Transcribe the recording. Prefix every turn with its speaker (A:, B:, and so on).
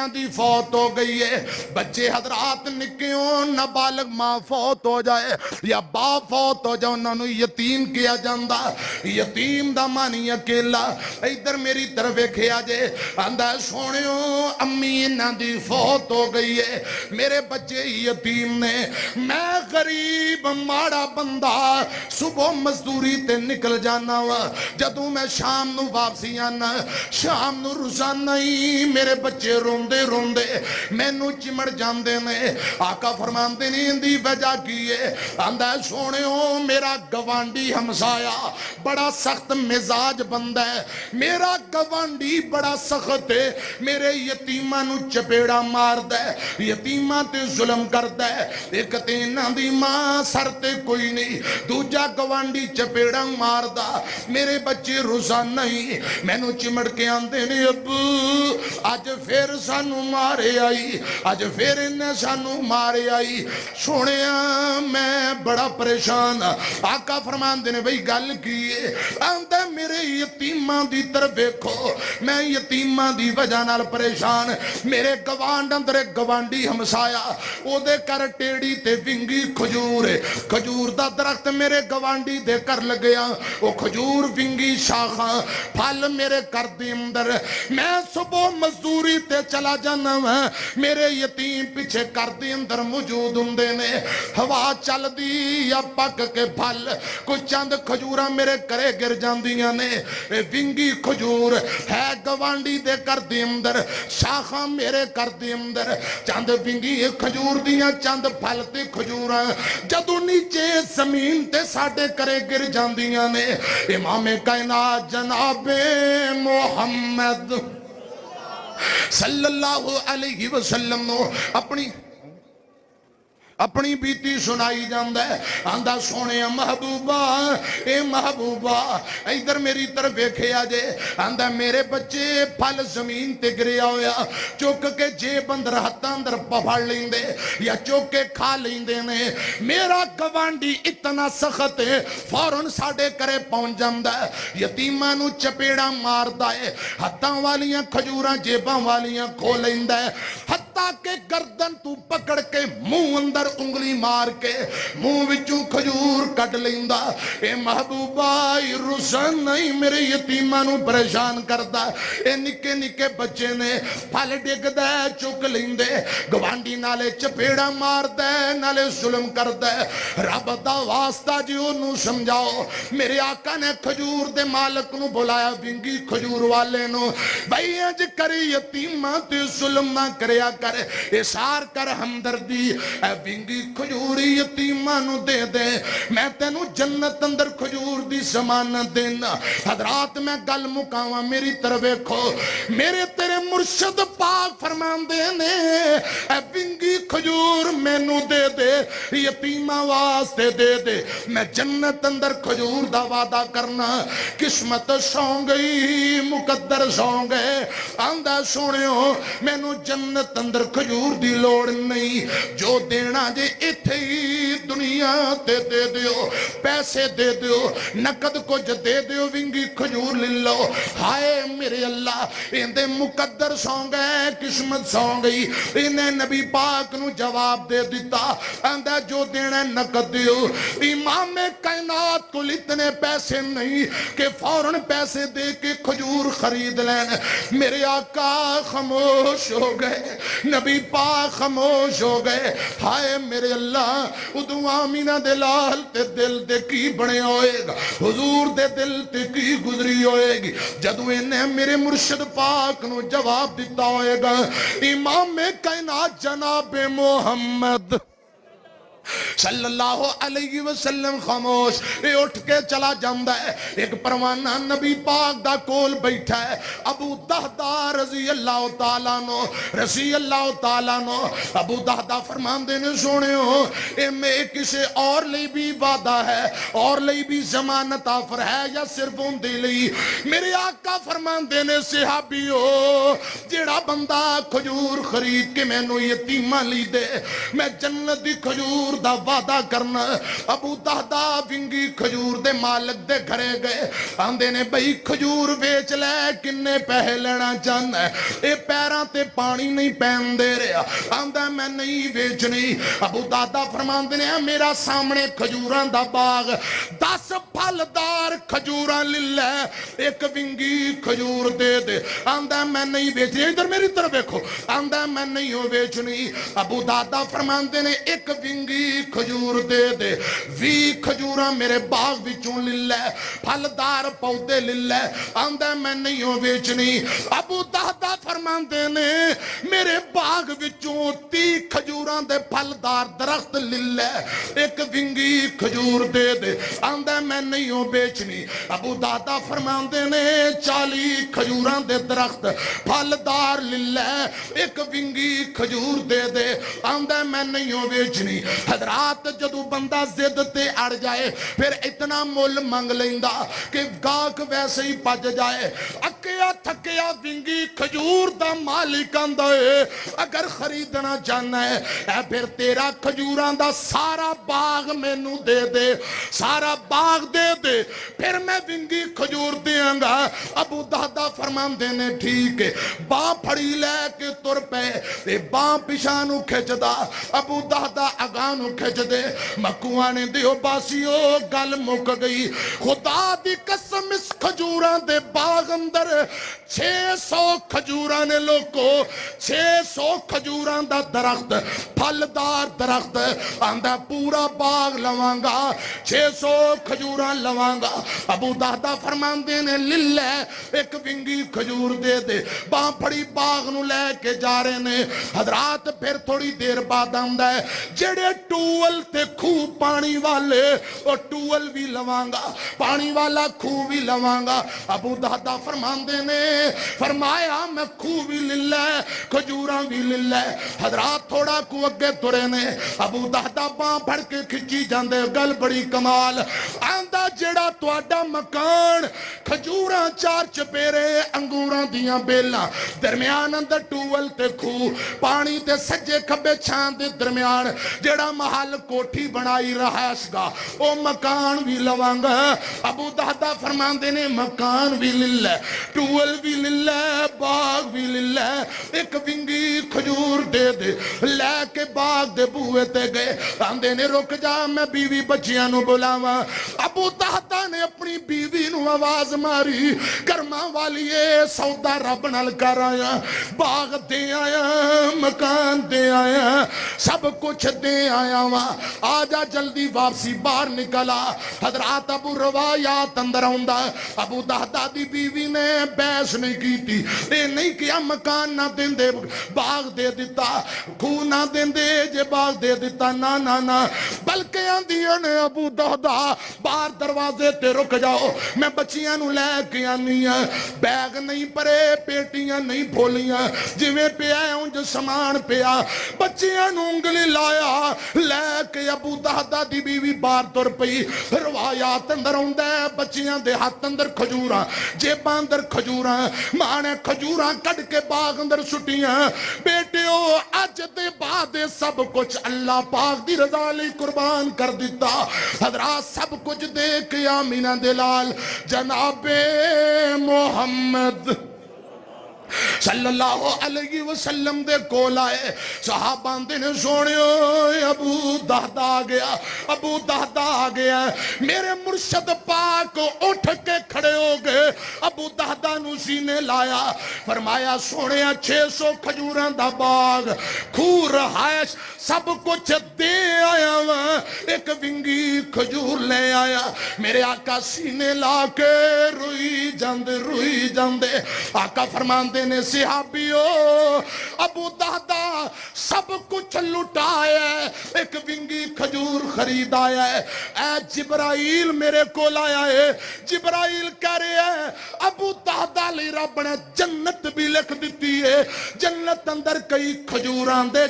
A: इन्हां दी फौत हो गई है। बच्चे हजरात निक्कियों नाबालग मां फौत हो जाए या बाप फौत हो जाए उन्होंने यतीम किया जाता। यतीम दा मानी अकेला। इधर मेरी तरफ वेखिया जे आंदा सोनियो अम्मी इन्हां दी फौत हो गई है, मेरे बच्चे यतीम ने, मैं गरीब माड़ा बंदा सुबह मजदूरी ते निकल जाना वा, जदों मैं शाम नू वापसी आना, शाम नू रोजाना ही मेरे बच्चे रोंदे रोंदे मैनू चिमड़ जाते ने। आका फरमाते ने इनदी वजह की है? आंदा सोनियो मेरा गवांडी हमसाया बड़ा सख्त मिजाज बंदा है, मेरा गवांडी बड़ा सख्त है, मेरे यतीमां नू चपेड़ा मारदा है, यतीमां ते जुल्म करदा है। एक ते इन्हां दी मां सर ते कोई नहीं, दूजा गवांडी चपेड़ा मारदा, मेरे बच्चे रोजाना ही मैनू चिमड़ के आंदे ने अब्बू अज फिर सानू मारे आई, अज फिर इन्हें सानू मारे आई। सुनिया मैं बड़ा परेशान। आका फरमांदे ने बई गल की है? आंदा मेरे यतीमां दी तरफ देखो, मैं यतीमां दी वजह नाल परेशान। मेरे गवांड अंदर एक गवांडी हमसाया, ओदे कर टेड़ी ते विंगी खजूर, खजूर दा दरख्त मेरे गवांडी दे कर लगया, वो खजूर विंगी शाखा फल मेरे घर दे अंदर। मैं सुबह मजदूरी ते चला जाना वा, मेरे यतीम पीछे घर दे अंदर मौजूद हुंदे ने। हवा चलदी या पक के फल कुछ चंद खजूरा मेरे घरे गिर जांदियां ने, विंगी खजूर है गवांडी दे घर दे अंदर, शाखा मेरे घर दे अंदर, चंद विंगी खजूर दियां चंद फल ते खजूरा जदों नीचे जमीन ते साडे घरे गिर जांदियां ने। इमामे कायनात जनाबे मोहम्मद सल्लल्लाहु अलैहि वसल्लम नो अपनी बीती सुनाई जाता है। आंदा सोने महबूबा ए महबूबा इधर मेरी तरफ वेखिया जे। आंदा मेरे बच्चे फल जमीन ते गिरिया होया चुक के जेब अंदर हत्थां अंदर पफड़ लेंदे या चुक के खा लेंदे ने। मेरा गवांडी इतना सख्त है फौरन साडे घरे पहुंच जांदा है, यतीमां नू चपेड़ा मारदा है, हत्थां वालियां खजूरां जेबां वालियां खो लैंदा है, हत्ता के गर्दन तू पकड़ के मुंह अंदर उंगली मार के मुंह विचों खजूर कट लेंदा। ए महबूबा रुसन नहीं मेरे यतीमां नू परेशान करदा। ए निके निके बच्चे ने फल डिगदा चुक लेंदे, गवांडी नाले चपेड़ा मारदा नाले जुल्म करदा। रब दा वास्ता जी ओनू समझाओ। मेरे आका ने खजूर दे मालक नू बुलाया, विंगी खजूर वाले नू, भाई अज करे यतीमां ते जुल्म ना करया कर, इशार कर हमदर्दी। विंगी खजूरी यतीमां नू दे दे, मैं तेनू जन्नत अंदर खजूर दी जमानत देना। हजरात मैं गल मुकावा मेरी तरफ वेखो, मेरे तेरे मुर्शद पाक फरमांदे ने ए विंगी खजूर मैनू दे दे, यतीमां वास्ते दे दे, मैं जन्नत अंदर खजूर दा वादा करना। किस्मत सौ गई मुकद्दर सौ गए। आंदा सुनियो मैनू जन्नत अंदर खजूर दी लोड़ नहीं, जो देना जे इत्थे ही दुनिया ते दे दियो, पैसे दे दियो, नकद कुछ दे दियो, विंगी खजूर ले लो। हाय मेरे अल्लाह इंदे मुकद्दर सौ गए, किस्मत सौ गई। इन्हें नबी पाक नू जवाब दे दिता, आंदा जो देना नकद दियो। इमाम कायनात को इतने पैसे नहीं कि फौरन पैसे दे के खजूर खरीद लेन। मेरे आका खामोश हो गए, नबी पाक खामोश हो गए। हाय मेरे अल्लाह उदू आमीना दे लाल ते दिल ते की बने होएगा, हुजूर दे दिल ते की गुजरी होएगी जदों इन्हें मेरे मुर्शिद पाक नू जवाब दिता होएगा। इमाम कायनात जनाबे मोहम्मद सल्लल्लाहु अलैहि वसल्लम खामोश उठ के चला जाता है। एक परवाना नबी पाक दा कोल बैठा है, अबू दहदा रजी अल्लाह तआला नो, रजी अल्लाह तआला नो। अबू दहदा फरमांदे ने सुनियो ए में किसी और लिए भी वादा है, और लिए भी जमानत ऑफर है या सिर्फ उनदे लिए? मेरे आका फरमांदे ने सहाबियो जेड़ा बंदा खजूर खरीद के मैनू यतीमां लई दे, मैं जन्नत दी खजूर खजूर दा वादा करना। अबू दहदा विंगी खजूर दे मालिक दे घरे गए, आंदे ने बई खजूर वेच लै, किन्ने पैसे लेना चाहना है? ये पैरां ते पानी नहीं पैन दे रहा। आंदा मैं नहीं बेचनी। अबू दहदा फरमांदे ने मेरा सामने खजूरां दा बाग, 10 फलदार खजूरां ले लै, एक विंगी खजूर दे दे। आंदा मैं नहीं बेचनी। इधर मेरी तरफ देखो, आंदा मैं नहीं हो बेचनी। अबू दहदा फरमांदे ने एक विंगी खजूर दे दे, 20 खजूरां मेरे बाग विचों ले लै, फलदार पौधे ले लै। आंदा मैं नहीं हो बेचनी। अबू दहदा फरमांदे ने मेरे बाग विचों 30 खजूरां दे फलदार दरख्त ले लै, एक विंगी खजूर दे दे। आंदा मैं नहीं हो बेचनी। अबू दहदा फरमांदे ने 40 खजूरां दे दरख्त फलदार ले लै, एक विंगी खजूर दे दे। आंदा मैं नहीं हो बेचनी। हजरात जदों बंदा जिद ते अड़ जाए फिर इतना मुल मंग लेंदा कि गाहक वैसे ही भज जाए। अक्या थकिया विंगी खजूर दा मालिक आंदा है अगर खरीदना चाहना है फिर तेरा खजूरां दा सारा बाग मैनू दे दे, सारा बाग दे दे, फिर मैं विंगी खजूर देंगा। अबू दहदा फरमांदे ने ठीक है। बाह फड़ी लैके तुर पे, बाह पिछा नू खिंचदा, अबू दहदा अगां नू खिंचदे। मक्कुआ ने दियो बासियो गल मुक गई। खुदा दी कसम इस खजूरां दे बाग अंदर 600 खजूरां ने लोको, 600 खजूरां दा दरख्त, फलदार दरख्त। आंदा पूरा बाग लवांगा, 600 खजूरां लवांगा। अबू दहदा फरमांदे ने लिल्लै एक विंगी खजूर दे दे। बाह फड़ी बाग नू लैके जा रहे ने। हजरात फिर थोड़ी देर बाद आंदा है जेड़े टूअल ते खूह पानी वाले, और टूअल भी लवांगा, पानी वाला खूह भी लवांगा। अबू दहदा फरमांदे ने फरमाया मैं खूह भी ले लै, खजूरां भी ले लै। हजरात थोड़ा कु अगे तुरे ने। अबू दहदा बाह फड़ के खिंची जांदे। गल बड़ी कमाल। आंदा जेड़ा तुहाडा मकान खजूरां 4 चपेरे अंगूरां दियां बेलां, दरम्यान अंदर टूअल ते खूह, पानी ते सज्जे खब्बे छां दे दरम्यान जेड़ा महल कोठी बनाई रहायश गा, ओ मकान भी लवांगा। अबू दहदा फरमांदे ने मकान भी ले लै, टूअल भी ले लै, बाग भी ले लै, एक विंगी खजूर दे दे। लैके बाग दे बूहे ते गए। आंदे ने रुक जा मैं बीवी बच्चियां नू बुलावां। अबू दहदा ने अपनी बीवी नू आवाज मारी, कर्मा वालीए सौदा रब नाल कर आया, बाग दे आया, मकान दे आया, सब कुछ दे आया वा, आजा जल्दी वापसी बाहर निकला। हजरात अबू रवायात अंदर आउंदा। अबू दहदा दी बीवी ने बहस नहीं की, ये नहीं किया मकान ना देंदे बाग दे दिता, खूह ना देंदे जे बाग दे दिता, ना ना ना, बल्कि आंदियां ने अबू दहदा बाहर दरवाजे ते रुक जाओ, मैं बच्चियां नू लैके आनी आ। बैग नहीं भरे, पेटियां नहीं फोलियां, जिवें पिया उंज समान पिया। बच्चियां नू उंगली लाया, लैके अबू दहदा दी बीवी बाहर तुर पई। रवायात अंदर आउंदा है बच्चियां दे हाथ अंदर खजूरां, जेबां अंदर खजूरां, मां ने खजूरां कढ के बाग अंदर सुटियां। बेटियो अज दे बाद सब कुछ अल्लाह पाक दी रजा लई कुर्बान कर दिता। हजरात सब कुछ दे के आमीना दे लाल जनाबे मोहम्मद सल्लल्लाहु अलैहि वसल्लम दे कोल आए। सहाबा ने सोनियो अबू दहदा आ गया, अबू दहदा आ गया। मेरे मुर्शद पाक उठ के खड़े हो गए, अबू दहदा नू सीने लाया, फरमाया सोने 600 खजूरां दा बाग, खूह, रहायश सब कुछ दे आया वा, एक विंगी खजूर ले आया। मेरे आका सीने ला के रोई जांदे। आका फरमांदे ने सिहाबियो अबू दहदा सब कुछ लुटाया, एक विंगी खजूर खरीद आया है। ऐ जिब्राइल मेरे कोल आया है, जिब्राइल कह रहा है अबू दहदा लई रब ने जन्नत भी लिख दी है, जन्नत अंदर कई खजूरां दे